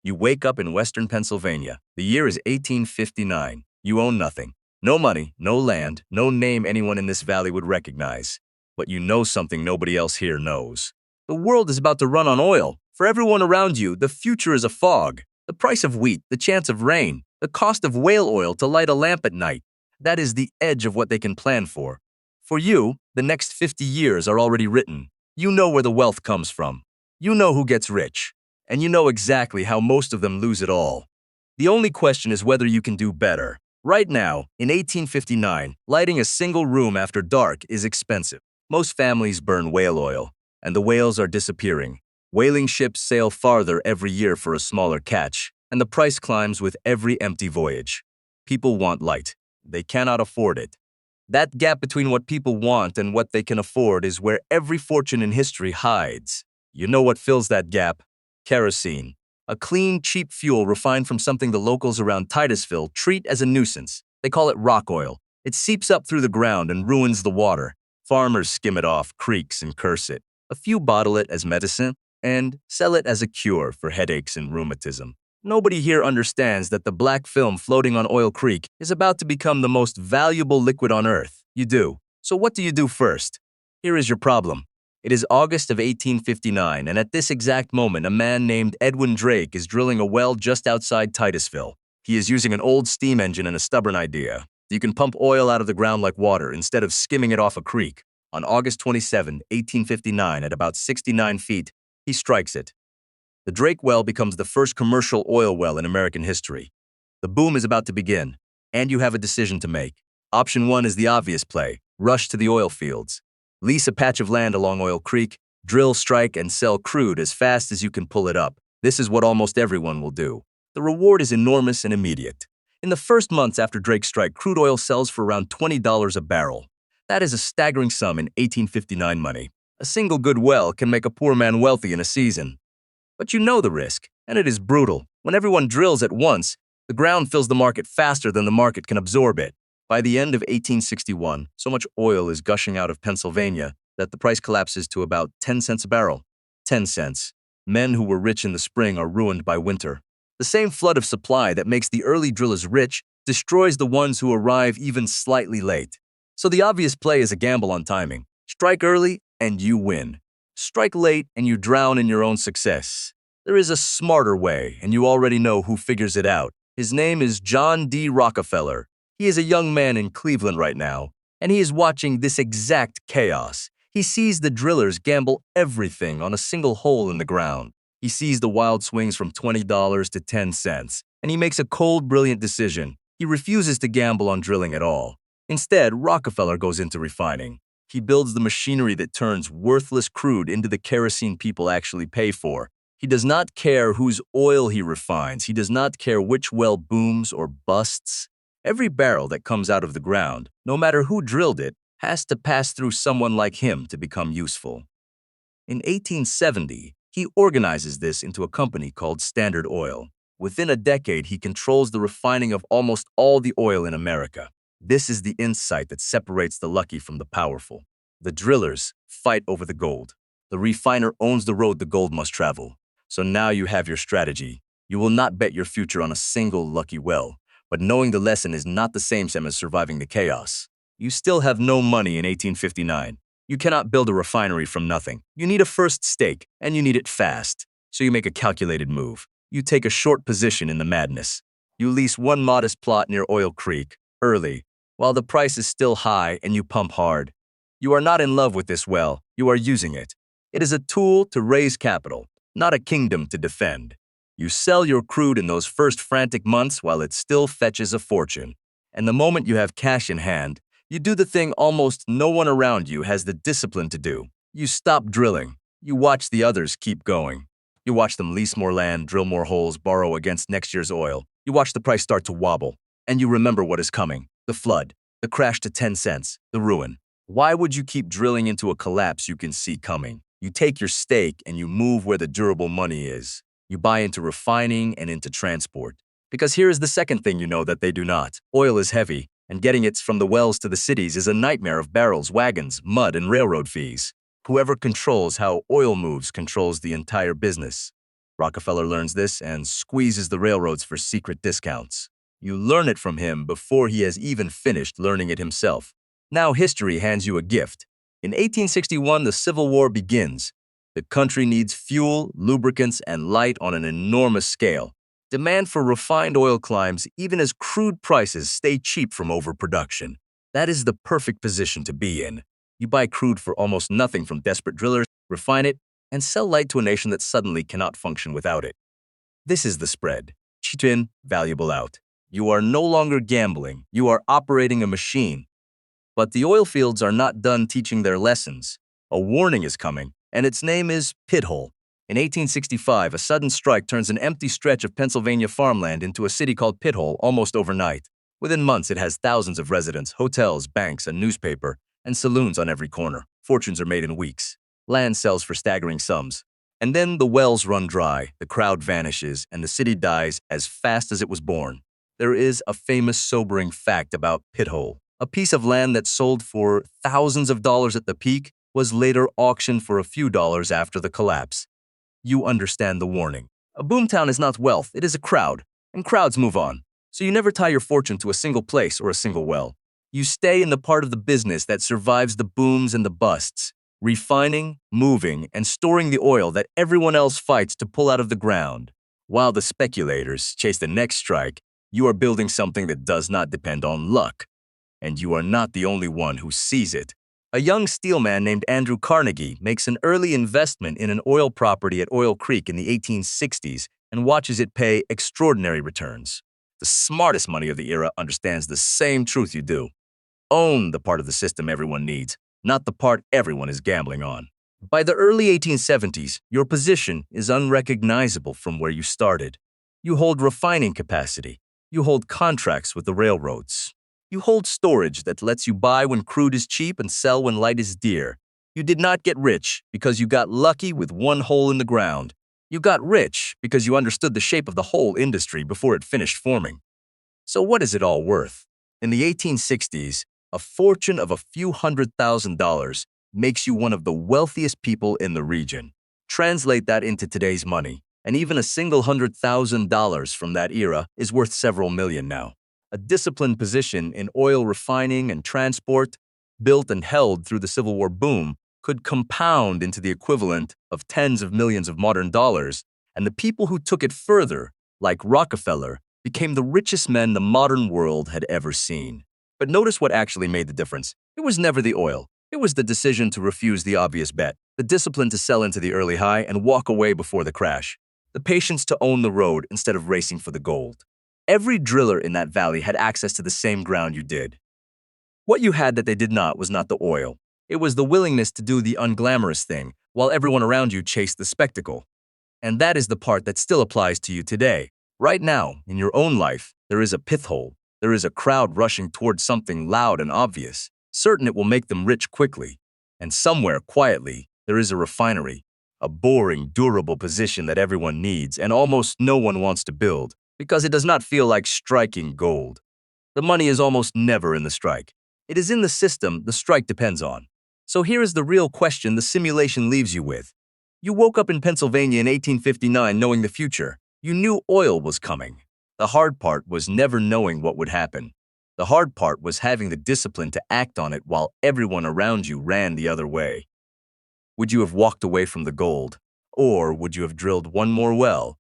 You wake up in western Pennsylvania. The year is 1859. You own nothing. No money, no land, no name anyone in this valley would recognize. But you know something nobody else here knows. The world is about to run on oil. For everyone around you, the future is a fog. The price of wheat, the chance of rain, the cost of whale oil to light a lamp at night. That is the edge of what they can plan for. For you, the next 50 years are already written. You know where the wealth comes from. You know who gets rich. And you know exactly how most of them lose it all. The only question is whether you can do better. Right now, in 1859, lighting a single room after dark is expensive. Most families burn whale oil, and the whales are disappearing. Whaling ships sail farther every year for a smaller catch, and the price climbs with every empty voyage. People want light. They cannot afford it. That gap between what people want and what they can afford is where every fortune in history hides. You know what fills that gap? Kerosene. A clean, cheap fuel refined from something the locals around Titusville treat as a nuisance. They call it rock oil. It seeps up through the ground and ruins the water. Farmers skim it off creeks and curse it. A few bottle it as medicine and sell it as a cure for headaches and rheumatism. Nobody here understands that the black film floating on Oil Creek is about to become the most valuable liquid on Earth. You do. So what do you do first? Here is your problem. It is August of 1859, and at this exact moment, a man named Edwin Drake is drilling a well just outside Titusville. He is using an old steam engine and a stubborn idea. You can pump oil out of the ground like water instead of skimming it off a creek. On August 27, 1859, at about 69 feet, he strikes it. The Drake well becomes the first commercial oil well in American history. The boom is about to begin, and you have a decision to make. Option 1 is the obvious play. Rush to the oil fields. Lease a patch of land along Oil Creek, drill, strike, and sell crude as fast as you can pull it up. This is what almost everyone will do. The reward is enormous and immediate. In the first months after Drake's strike, crude oil sells for around $20 a barrel. That is a staggering sum in 1859 money. A single good well can make a poor man wealthy in a season. But you know the risk, and it is brutal. When everyone drills at once, the ground fills the market faster than the market can absorb it. By the end of 1861, so much oil is gushing out of Pennsylvania that the price collapses to about 10 cents a barrel. 10 cents. Men who were rich in the spring are ruined by winter. The same flood of supply that makes the early drillers rich destroys the ones who arrive even slightly late. So the obvious play is a gamble on timing. Strike early and you win. Strike late and you drown in your own success. There is a smarter way, and you already know who figures it out. His name is John D. Rockefeller. He is a young man in Cleveland right now, and he is watching this exact chaos. He sees the drillers gamble everything on a single hole in the ground. He sees the wild swings from $20 to 10 cents, and he makes a cold, brilliant decision. He refuses to gamble on drilling at all. Instead, Rockefeller goes into refining. He builds the machinery that turns worthless crude into the kerosene people actually pay for. He does not care whose oil he refines. He does not care which well booms or busts. Every barrel that comes out of the ground, no matter who drilled it, has to pass through someone like him to become useful. In 1870, he organizes this into a company called Standard Oil. Within a decade, he controls the refining of almost all the oil in America. This is the insight that separates the lucky from the powerful. The drillers fight over the gold. The refiner owns the road the gold must travel. So now you have your strategy. You will not bet your future on a single lucky well. But knowing the lesson is not the same as surviving the chaos. You still have no money in 1859. You cannot build a refinery from nothing. You need a first stake, and you need it fast. So you make a calculated move. You take a short position in the madness. You lease one modest plot near Oil Creek, early, while the price is still high and you pump hard. You are not in love with this well, you are using it. It is a tool to raise capital, not a kingdom to defend. You sell your crude in those first frantic months while it still fetches a fortune. And the moment you have cash in hand, you do the thing almost no one around you has the discipline to do. You stop drilling. You watch the others keep going. You watch them lease more land, drill more holes, borrow against next year's oil. You watch the price start to wobble. And you remember what is coming. The flood, the crash to 10 cents, the ruin. Why would you keep drilling into a collapse you can see coming? You take your stake and you move where the durable money is. You buy into refining and into transport. Because here is the second thing you know that they do not. Oil is heavy, and getting it from the wells to the cities is a nightmare of barrels, wagons, mud, and railroad fees. Whoever controls how oil moves controls the entire business. Rockefeller learns this and squeezes the railroads for secret discounts. You learn it from him before he has even finished learning it himself. Now history hands you a gift. In 1861, the Civil War begins. The country needs fuel, lubricants, and light on an enormous scale. Demand for refined oil climbs even as crude prices stay cheap from overproduction. That is the perfect position to be in. You buy crude for almost nothing from desperate drillers, refine it, and sell light to a nation that suddenly cannot function without it. This is the spread. Cheap in, valuable out. You are no longer gambling. You are operating a machine. But the oil fields are not done teaching their lessons. A warning is coming, and its name is Pithole. In 1865, a sudden strike turns an empty stretch of Pennsylvania farmland into a city called Pithole almost overnight. Within months, it has thousands of residents, hotels, banks, a newspaper, and saloons on every corner. Fortunes are made in weeks. Land sells for staggering sums. And then the wells run dry, the crowd vanishes, and the city dies as fast as it was born. There is a famous sobering fact about Pithole. A piece of land that sold for thousands of dollars at the peak was later auctioned for a few dollars after the collapse. You understand the warning. A boomtown is not wealth, it is a crowd, and crowds move on. So you never tie your fortune to a single place or a single well. You stay in the part of the business that survives the booms and the busts, refining, moving, and storing the oil that everyone else fights to pull out of the ground. While the speculators chase the next strike, you are building something that does not depend on luck. And you are not the only one who sees it. A young steelman named Andrew Carnegie makes an early investment in an oil property at Oil Creek in the 1860s and watches it pay extraordinary returns. The smartest money of the era understands the same truth you do. Own the part of the system everyone needs, not the part everyone is gambling on. By the early 1870s, your position is unrecognizable from where you started. You hold refining capacity. You hold contracts with the railroads. You hold storage that lets you buy when crude is cheap and sell when light is dear. You did not get rich because you got lucky with one hole in the ground. You got rich because you understood the shape of the whole industry before it finished forming. So what is it all worth? In the 1860s, a fortune of a few $100,000 makes you one of the wealthiest people in the region. Translate that into today's money, and even a single $100,000 from that era is worth several million now. A disciplined position in oil refining and transport, built and held through the Civil War boom, could compound into the equivalent of tens of millions of modern dollars, and the people who took it further, like Rockefeller, became the richest men the modern world had ever seen. But notice what actually made the difference. It was never the oil. It was the decision to refuse the obvious bet, the discipline to sell into the early high and walk away before the crash, the patience to own the road instead of racing for the gold. Every driller in that valley had access to the same ground you did. What you had that they did not was not the oil. It was the willingness to do the unglamorous thing, while everyone around you chased the spectacle. And that is the part that still applies to you today. Right now, in your own life, there is a pithole. There is a crowd rushing towards something loud and obvious, certain it will make them rich quickly. And somewhere, quietly, there is a refinery, a boring, durable position that everyone needs and almost no one wants to build, because it does not feel like striking gold. The money is almost never in the strike. It is in the system the strike depends on. So here is the real question the simulation leaves you with. You woke up in Pennsylvania in 1859 knowing the future. You knew oil was coming. The hard part was never knowing what would happen. The hard part was having the discipline to act on it while everyone around you ran the other way. Would you have walked away from the gold? Or would you have drilled one more well,